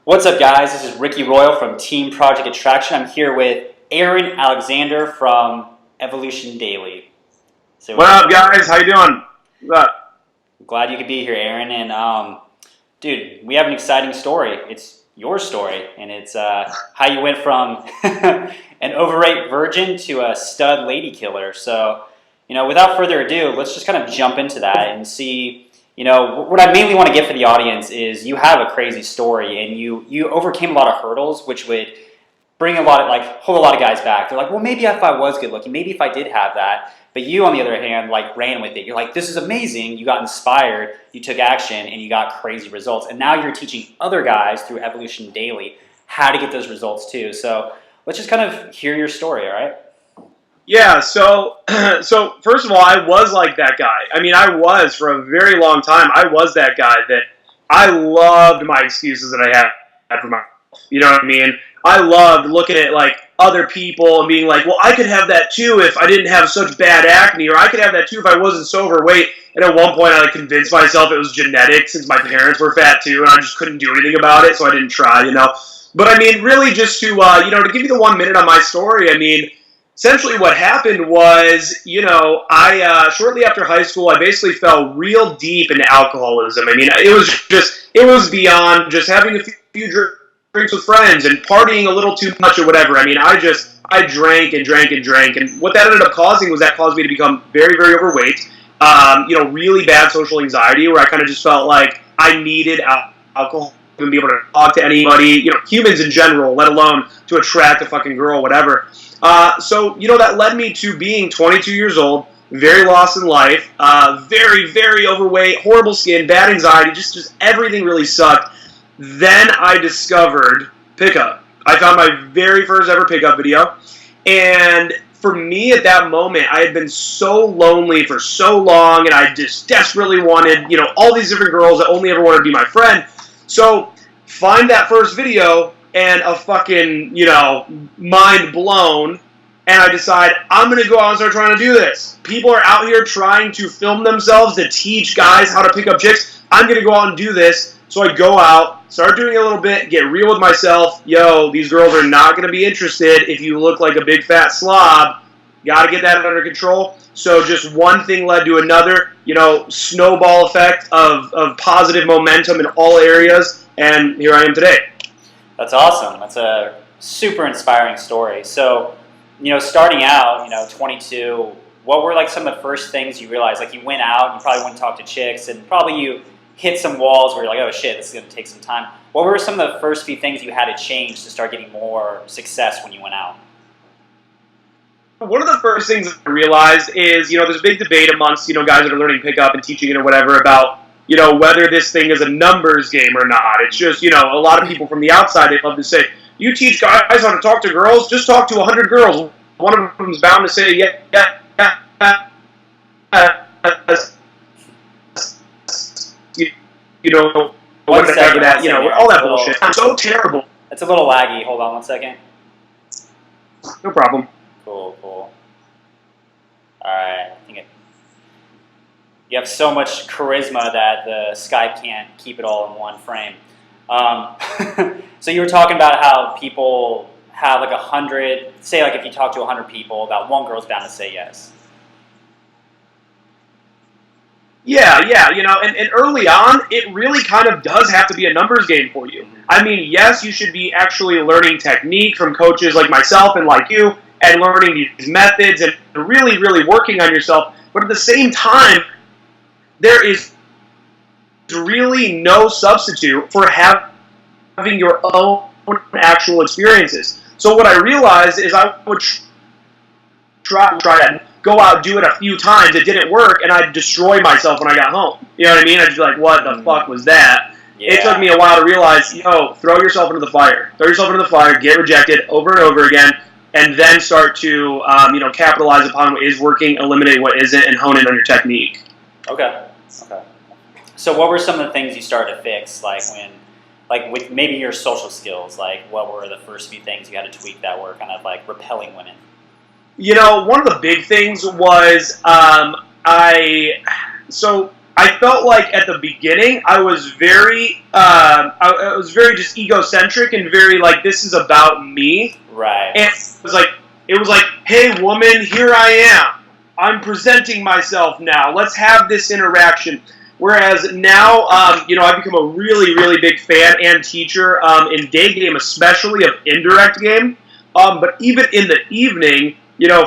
What's up, guys? This is Ricky Royal from Team Project Attraction. I'm here with Aaron Alexander from Evolution Daily. So, What up, guys? How you doing? What's up? glad you could be here, Aaron. And dude, we have an exciting story. It's your story, and it's how you went from an overweight virgin to a stud lady killer. So, without further ado, let's just kind of jump into that and see. What I mainly want to get for the audience is you have a crazy story, and you overcame a lot of hurdles, which would bring hold a lot of guys back. They're like, well, maybe if I was good looking, maybe if I did have that. But you, on the other hand, ran with it. You're like, this is amazing. You got inspired, you took action, and you got crazy results. And now you're teaching other guys through Evolution Daily how to get those results too. So let's just kind of hear your story, all right? Yeah, so so first of all, I was like that guy. I mean, I was for a very long time. I was that guy that I loved my excuses that I had for myself. You know what I mean? I loved looking at other people and being like, well, I could have that too if I didn't have such bad acne, or I could have that too if I wasn't so overweight. And at one point, I convinced myself it was genetic since my parents were fat too, and I just couldn't do anything about it, so I didn't try. But I mean, really, just to give you the 1 minute on my story, I mean. Essentially, what happened was, I shortly after high school, I basically fell real deep into alcoholism. I mean, it was beyond just having a few drinks with friends and partying a little too much or whatever. I mean, I drank and drank and drank, and what that ended up causing was that caused me to become very, very overweight. Really bad social anxiety, where I kind of just felt like I needed alcohol to be able to talk to anybody, humans in general, let alone to attract a fucking girl, whatever. That led me to being 22 years old, very lost in life, very, very overweight, horrible skin, bad anxiety, just everything really sucked. Then I discovered pickup. I found my very first ever pickup video, and for me at that moment, I had been so lonely for so long, and I just desperately wanted, all these different girls that only ever wanted to be my friend. So, find that first video, and a fucking, mind blown, and I decide, I'm going to go out and start trying to do this. People are out here trying to film themselves to teach guys how to pick up chicks. I'm going to go out and do this. So I go out, start doing it a little bit, get real with myself. Yo, these girls are not going to be interested if you look like a big fat slob. Got to get that under control. So just one thing led to another, snowball effect of positive momentum in all areas, and here I am today. That's awesome. That's a super inspiring story. So, starting out, 22, what were some of the first things you realized? You went out, you probably went and talked to chicks, and probably you hit some walls where you're like, oh shit, this is going to take some time. What were some of the first few things you had to change to start getting more success when you went out? One of the first things I realized is, there's a big debate amongst, guys that are learning pickup and teaching it or whatever about, whether this thing is a numbers game or not. It's just, a lot of people from the outside, they love to say, you teach guys how to talk to girls, just talk to 100 girls. One of them's bound to say, whatever that, all that bullshit. I'm so terrible. It's a little laggy. Hold on 1 second. No problem. Cool. All right. You have so much charisma that the Skype can't keep it all in one frame. So you were talking about how people have 100, say if you talk to 100 people, about one girl's bound to say yes. Yeah, and early on, it really kind of does have to be a numbers game for you. I mean, yes, you should be actually learning technique from coaches like myself and like you, and learning these methods and really, really working on yourself, but at the same time, there is really no substitute for having your own actual experiences. So what I realized is I would try to go out, do it a few times. It didn't work, and I'd destroy myself when I got home. You know what I mean? I'd just be like, what the fuck was that? Yeah. It took me a while to realize, throw yourself into the fire. Throw yourself into the fire, get rejected over and over again, and then start to, capitalize upon what is working, eliminate what isn't, and hone in on your technique. Okay. So what were some of the things you started to fix, with maybe your social skills? What were the first few things you had to tweak that were kind of repelling women? One of the big things was, I felt like at the beginning I was I was very just egocentric and very like this is about me. Right. And it was like, hey woman, here I am. I'm presenting myself now. Let's have this interaction. Whereas now, I've become a really, really big fan and teacher in day game, especially of indirect game. But even in the evening,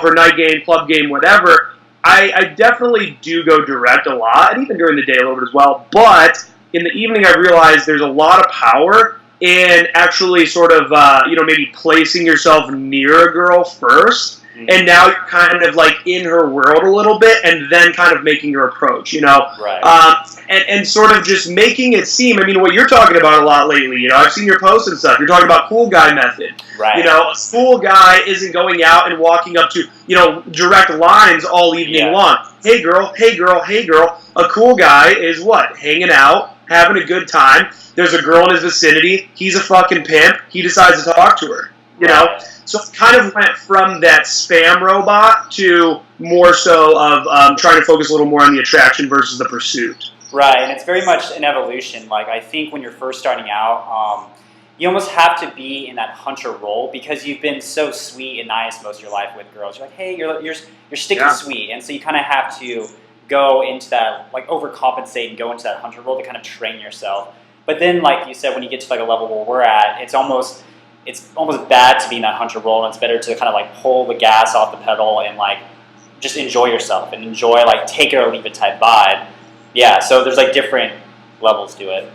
for night game, club game, whatever, I definitely do go direct a lot, and even during the day a little bit as well. But in the evening, I realize there's a lot of power in actually sort of, maybe placing yourself near a girl first. And now you're kind of like in her world a little bit, and then kind of making your approach, Right. and sort of just making it seem. I mean, what you're talking about a lot lately, I've seen your posts and stuff. You're talking about cool guy method. Right. A cool guy isn't going out and walking up to direct lines all evening long. Hey girl, hey girl, hey girl. A cool guy is what? Hanging out, having a good time. There's a girl in his vicinity. He's a fucking pimp. He decides to talk to her. So it kind of went from that spam robot to more so of trying to focus a little more on the attraction versus the pursuit. Right, and it's very much an evolution. Like, I think when you're first starting out, you almost have to be in that hunter role because you've been so sweet and nice most of your life with girls. You're like, hey, you're sticking sweet, and so you kind of have to go into that, like, overcompensate and go into that hunter role to kind of train yourself. But then, like you said, when you get to like a level where we're at, it's almost bad to be in that hunter role, and it's better to kind of like pull the gas off the pedal and like just enjoy yourself and enjoy like take it or leave it type vibe. Yeah, so there's like different levels to it.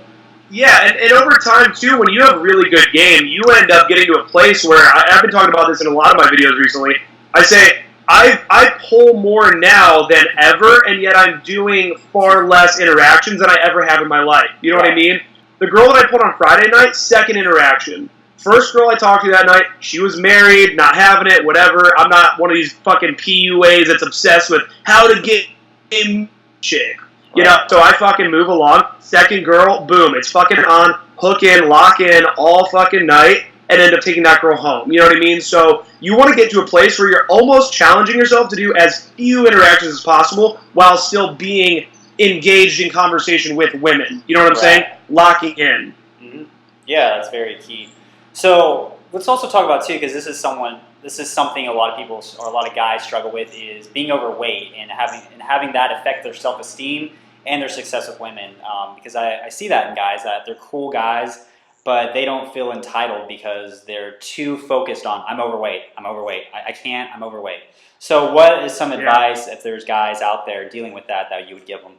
Yeah, and over time too, when you have a really good game, you end up getting to a place where I've been talking about this in a lot of my videos recently. I say I pull more now than ever, and yet I'm doing far less interactions than I ever have in my life. You know what I mean? The girl that I put on Friday night, second interaction. First girl I talked to that night, she was married, not having it, whatever. I'm not one of these fucking PUAs that's obsessed with how to get in chick. So I fucking move along. Second girl, boom, it's fucking on, hook in, lock in, all fucking night, and end up taking that girl home. You know what I mean? So you want to get to a place where you're almost challenging yourself to do as few interactions as possible while still being engaged in conversation with women. You know what I'm saying? Locking in. Mm-hmm. Yeah, that's very key. So let's also talk about too, because this is something a lot of people or a lot of guys struggle with, is being overweight and having that affect their self-esteem and their success with women. Because I see that in guys that they're cool guys, but they don't feel entitled because they're too focused on I'm overweight, I can't, I'm overweight. So what is some advice if there's guys out there dealing with that you would give them?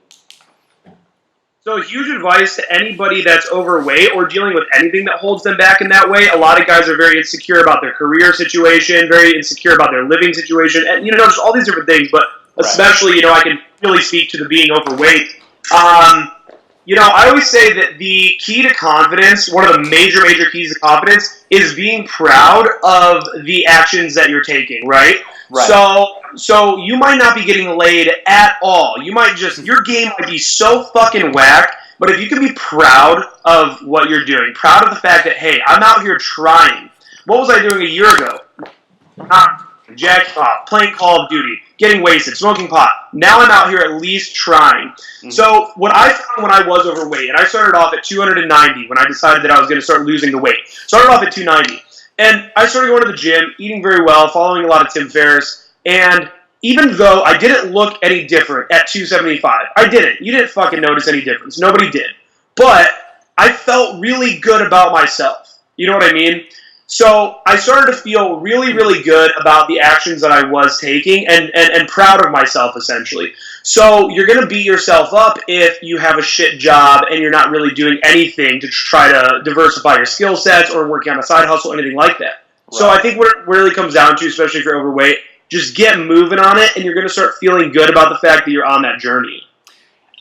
So huge advice to anybody that's overweight or dealing with anything that holds them back in that way. A lot of guys are very insecure about their career situation, very insecure about their living situation, and just all these different things. But especially, I can really speak to the being overweight. I always say that the key to confidence, one of the major keys to confidence, is being proud of the actions that you're taking, right? So you might not be getting laid at all. You might your game might be so fucking whack, but if you can be proud of what you're doing, proud of the fact that, hey, I'm out here trying. What was I doing a year ago? Jacking off, playing Call of Duty, getting wasted, smoking pot. Now I'm out here at least trying. Mm-hmm. So what I found when I was overweight, and I started off at 290 when I decided that I was going to start losing the weight. Started off at 290. And I started going to the gym, eating very well, following a lot of Tim Ferriss. And even though I didn't look any different at 275, I didn't. You didn't fucking notice any difference. Nobody did. But I felt really good about myself. You know what I mean? So I started to feel really, really good about the actions that I was taking and proud of myself, essentially. So you're going to beat yourself up if you have a shit job and you're not really doing anything to try to diversify your skill sets or working on a side hustle, anything like that. Right. So I think what it really comes down to, especially if you're overweight, just get moving on it and you're going to start feeling good about the fact that you're on that journey.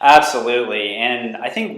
Absolutely. And I think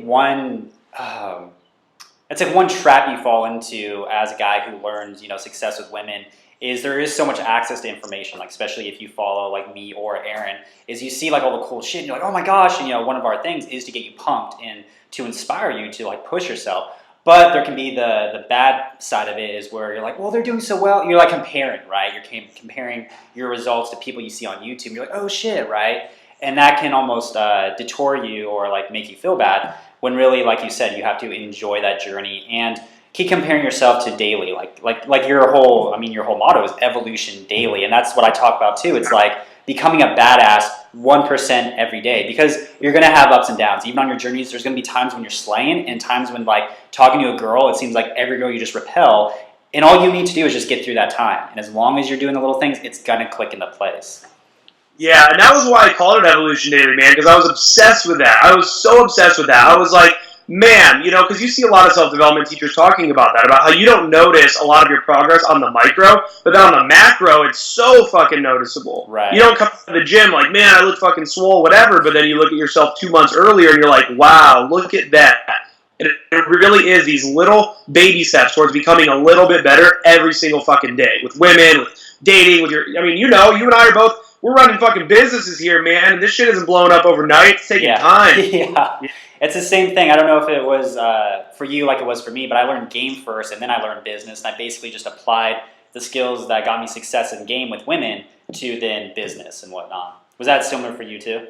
it's like one trap you fall into as a guy who learns, success with women is there is so much access to information, like especially if you follow like me or Aaron, is you see like all the cool shit and you're like, oh my gosh, and one of our things is to get you pumped and to inspire you to like push yourself. But there can be the bad side of it is where you're like, well, they're doing so well. You're like comparing, right? You're comparing your results to people you see on YouTube. You're like, oh shit, right? and that can almost detour you or like make you feel bad. When really, like you said, you have to enjoy that journey and keep comparing yourself to daily. Like your whole motto is evolution daily, and that's what I talk about too. It's like becoming a badass 1% every day, because you're gonna have ups and downs. Even on your journeys, there's gonna be times when you're slaying and times when like talking to a girl, it seems like every girl you just repel. And all you need to do is just get through that time. And as long as you're doing the little things, it's gonna click into place. Yeah, and that was why I called it Evolution Daily, man, because I was obsessed with that. I was so obsessed with that. I was like, man, because you see a lot of self-development teachers talking about that, about how you don't notice a lot of your progress on the micro, but then on the macro, it's so fucking noticeable. Right. You don't come to the gym like, man, I look fucking swole, whatever, but then you look at yourself 2 months earlier and you're like, wow, look at that. And it really is these little baby steps towards becoming a little bit better every single fucking day. With women, with dating, with you and I are both, we're running fucking businesses here, man, and this shit isn't blowing up overnight. It's taking time. Yeah. It's the same thing. I don't know if it was for you like it was for me, but I learned game first, and then I learned business, and I basically just applied the skills that got me success in game with women to then business and whatnot. Was that similar for you too?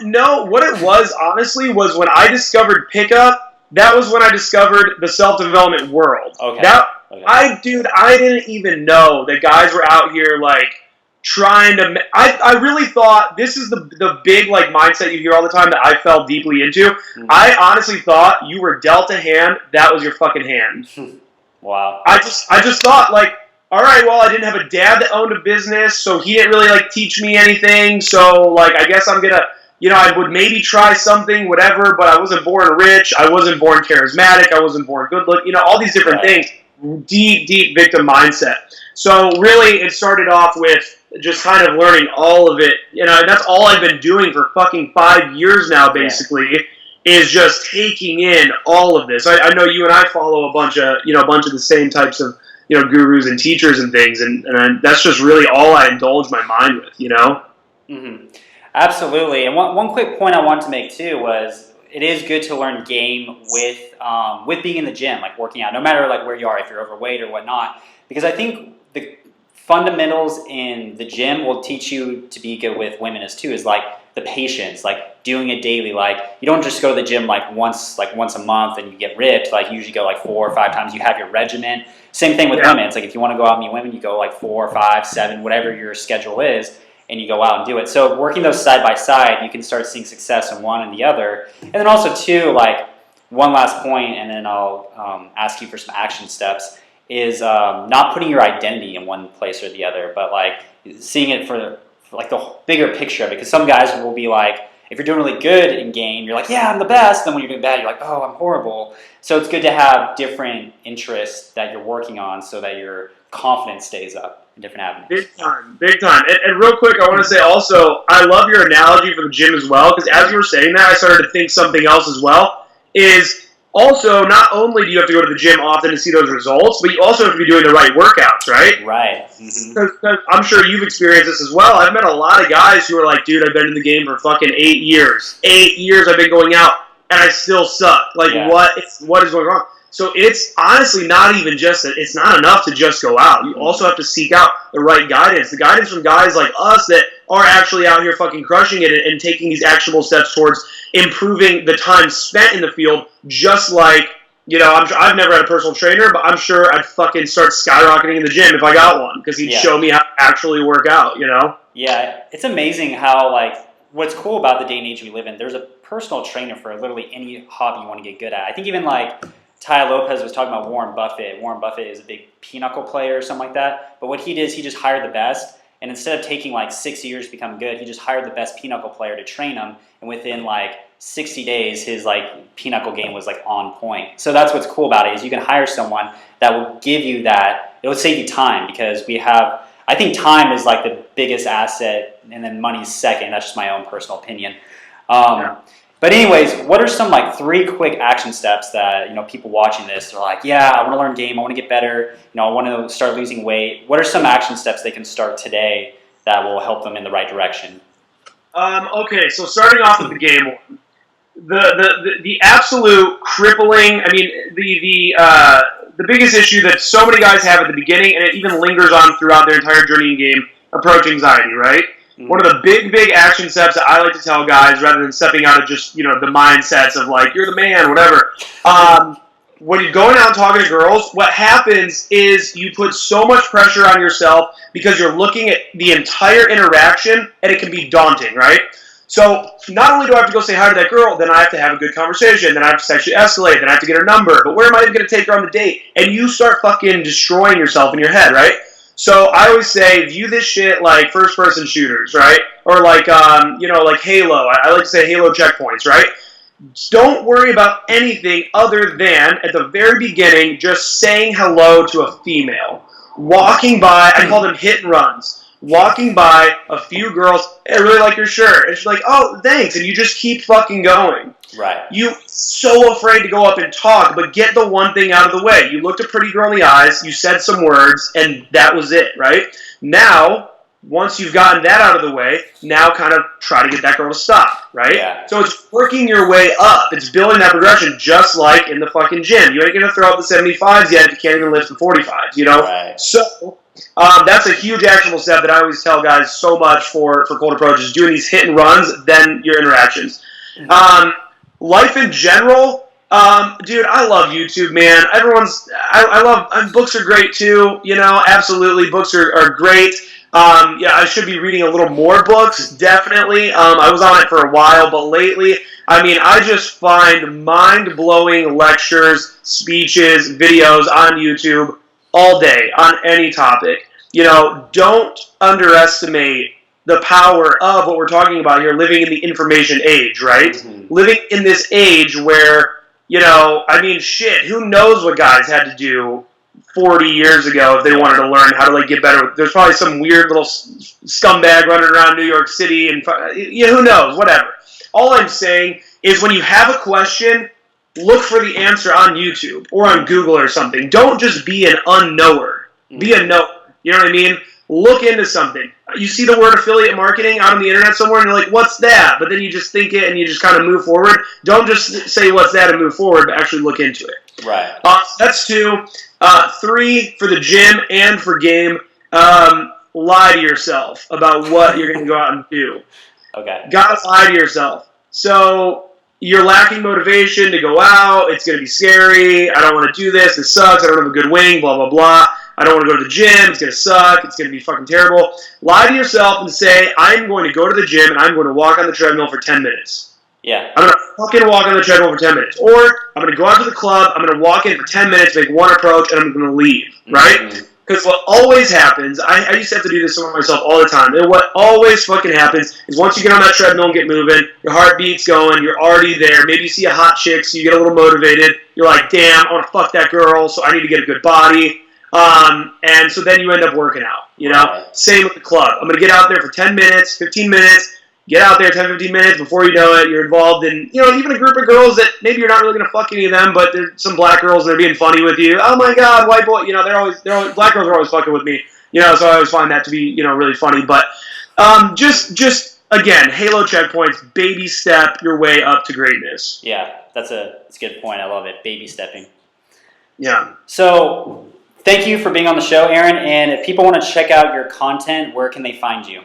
No, what it was, honestly, was when I discovered pickup, that was when I discovered the self-development world. Okay. I didn't even know that guys were out here, like, trying to... I really thought, this is the big, like, mindset you hear all the time that I fell deeply into. Mm-hmm. I honestly thought you were dealt a hand, that was your fucking hand. Wow. I just thought, like, all right, well, I didn't have a dad that owned a business, so he didn't really, like, teach me anything, so, like, I guess I'm gonna... I would maybe try something, whatever, but I wasn't born rich, I wasn't born charismatic, I wasn't born good looking, all these different things. Deep victim mindset. So really, it started off with just kind of learning all of it, and that's all I've been doing for fucking 5 years now, basically, is just taking in all of this. I know you and I follow a bunch of the same types of, gurus and teachers and things, and that's just really all I indulge my mind with, Mm-hmm. Absolutely. And one quick point I wanted to make too was it is good to learn game with being in the gym, like working out, no matter like where you are, if you're overweight or whatnot, because I think the fundamentals in the gym will teach you to be good with women as too, is like the patience, like doing it daily. Like you don't just go to the gym like once a month and you get ripped. Like you usually go like 4 or 5 times. You have your regimen. Same thing with women. It's like if you want to go out and meet women, you go like 4, 5, 7, whatever your schedule is, and you go out and do it. So working those side by side, you can start seeing success in one and the other. And then also too, like one last point, and then I'll ask you for some action steps, is not putting your identity in one place or the other, but like seeing it for like the bigger picture of it. Because some guys will be like, if you're doing really good in game, you're like, yeah, I'm the best. Then when you're doing bad, you're like, oh, I'm horrible. So it's good to have different interests that you're working on so that your confidence stays up in different avenues. Big time. And real quick, I want to say also, I love your analogy for the gym as well, because as you were saying that, I started to think something else as well, is also, not only do you have to go to the gym often to see those results, but you also have to be doing the right workouts, right? Right. Mm-hmm. I'm sure you've experienced this as well. I've met a lot of guys who are like, dude, I've been in the game for fucking 8 years. 8 years I've been going out, and I still suck. Like, what is going on? So it's honestly not even just that. It's not enough to just go out. You also have to seek out the right guidance. The guidance from guys like us that are actually out here fucking crushing it and taking these actionable steps towards improving the time spent in the field. Just like, I've never had a personal trainer, but I'm sure I'd fucking start skyrocketing in the gym if I got one, because he'd show me how to actually work out, Yeah, it's amazing how, like, what's cool about the day and age we live in, there's a personal trainer for literally any hobby you want to get good at. I think even like Ty Lopez was talking about Warren Buffett. Warren Buffett is a big pinochle player or something like that. But what he did is he just hired the best. And instead of taking like 6 years to become good, he just hired the best pinochle player to train him. And within like 60 days, his like pinochle game was like on point. So that's what's cool about it, is you can hire someone that will give you that. It will save you time, because I think time is like the biggest asset, and then money's second. That's just my own personal opinion. But anyways, what are some like 3 quick action steps that, people watching this are like, yeah, I want to learn game, I want to get better, I want to start losing weight. What are some action steps they can start today that will help them in the right direction? Okay, so starting off with the game one. The absolute crippling, the biggest issue that so many guys have at the beginning, and it even lingers on throughout their entire journey in game, approach anxiety, right? One of the big action steps that I like to tell guys, rather than stepping out of just, the mindsets of like, you're the man, whatever. When you're going out and talking to girls, what happens is you put so much pressure on yourself because you're looking at the entire interaction, and it can be daunting, right? So not only do I have to go say hi to that girl, then I have to have a good conversation, then I have to sexually escalate, then I have to get her number, but where am I even going to take her on the date? And you start fucking destroying yourself in your head, right? So I always say, view this shit like first-person shooters, right? Or like, like Halo. I like to say Halo checkpoints, right? Don't worry about anything other than, at the very beginning, just saying hello to a female. Walking by, I call them hit and runs. Walking by a few girls, hey, I really like your shirt. And she's like, oh, thanks. And you just keep fucking going. Right. You so afraid to go up and talk, but get the one thing out of the way. You looked a pretty girl in the eyes, you said some words, and that was it, right? Now, once you've gotten that out of the way, now kind of try to get that girl to stop, right? Yeah. So it's working your way up. It's building that progression just like in the fucking gym. You ain't going to throw up the 75s yet if you can't even lift the 45s, Right. So that's a huge actionable step that I always tell guys so much for cold approaches, doing these hit and runs, then your interactions. Life in general, dude, I love YouTube, man. I love, books are great too, absolutely. Books are great. I should be reading a little more books, definitely. I was on it for a while, but lately, I just find mind-blowing lectures, speeches, videos on YouTube all day on any topic. Don't underestimate the power of what we're talking about here, living in the information age, right? Mm-hmm. Living in this age where, shit, who knows what guys had to do 40 years ago if they wanted to learn how to get better. There's probably some weird little scumbag running around New York City, and who knows, whatever. All I'm saying is when you have a question, look for the answer on YouTube or on Google or something. Don't just be an unknower. Be a knower. You know what I mean? Look into something. You see the word affiliate marketing out on the internet somewhere, and you're like, what's that? But then you just think it, and you just kind of move forward. Don't just say what's that and move forward, but actually look into it. Right. That's 2. 3, for the gym and for game, lie to yourself about what you're going to go out and do. Okay. Gotta lie to yourself. So you're lacking motivation to go out. It's going to be scary. I don't want to do this. This sucks. I don't have a good wing, blah, blah, blah. I don't want to go to the gym. It's going to suck. It's going to be fucking terrible. Lie to yourself and say, I'm going to go to the gym and I'm going to walk on the treadmill for 10 minutes. Yeah. I'm going to fucking walk on the treadmill for 10 minutes. Or I'm going to go out to the club, I'm going to walk in for 10 minutes, make one approach, and I'm going to leave, right? Because what always happens, I used to have to do this to myself all the time, and what always fucking happens is once you get on that treadmill and get moving, your heartbeat's going, you're already there, maybe you see a hot chick, so you get a little motivated, you're like, damn, I want to fuck that girl, so I need to get a good body, and so then you end up working out, Same with the club. I'm going to get out there for 10 minutes, 15 minutes, get out there 10, 15 minutes, before you know it, you're involved in, even a group of girls that maybe you're not really going to fuck any of them, but there's some black girls that are being funny with you. Oh my god, white boy, they're always, black girls are always fucking with me, so I always find that to be, really funny, but, just, again, Halo checkpoints, baby step your way up to greatness. Yeah, that's a good point, I love it, baby stepping. Yeah. So, thank you for being on the show, Aaron, and if people want to check out your content, where can they find you?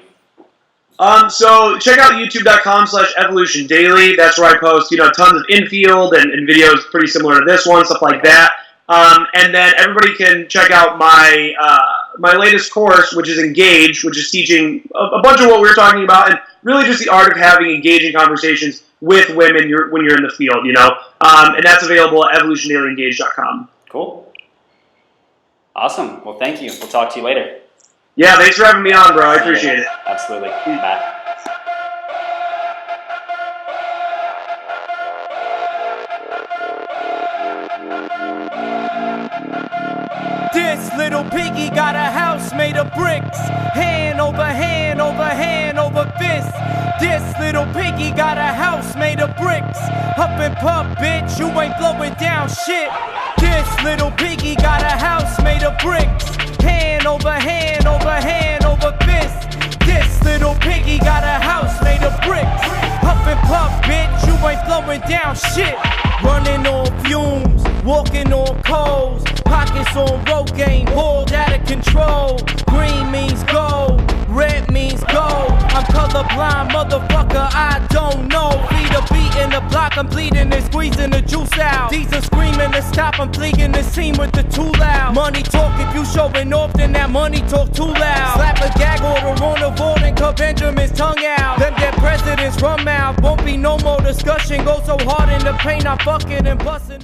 So check out youtube.com/evolution daily. That's where I post, tons of infield and videos pretty similar to this one, stuff like that. And then everybody can check out my my latest course, which is Engage, which is teaching a bunch of what we're talking about, and really just the art of having engaging conversations with women when you're in the field, And that's available at evolutiondailyengage.com. Cool. Awesome. Well, thank you. We'll talk to you later. Yeah, thanks for having me on, bro. I appreciate it. Absolutely. Bye. This little piggy got a house made of bricks. Hand over hand over hand over fist. This little piggy got a house made of bricks. Huff and puff, bitch, you ain't blowing down shit. This little piggy got a house made of bricks. Hand over hand over hand over fist. This little piggy got a house made of bricks. Huff and puff, bitch, you ain't blowing down shit. Running on fumes, walking on coals. Pockets on Rogaine, boiled out of control. Green means gold, red means gold. I'm colorblind, motherfucker, I don't know. Feed a beat in the block, I'm bleeding and squeezing the juice out. These are screaming to stop, I'm fleeing the scene with the too loud. Money talk, if you showing off, then that money talk too loud. Slap a gag order on the board and cut Benjamin's tongue out. Them dead presidents run out, won't be no more discussion. Go so hard in the pain, I fucking and busting.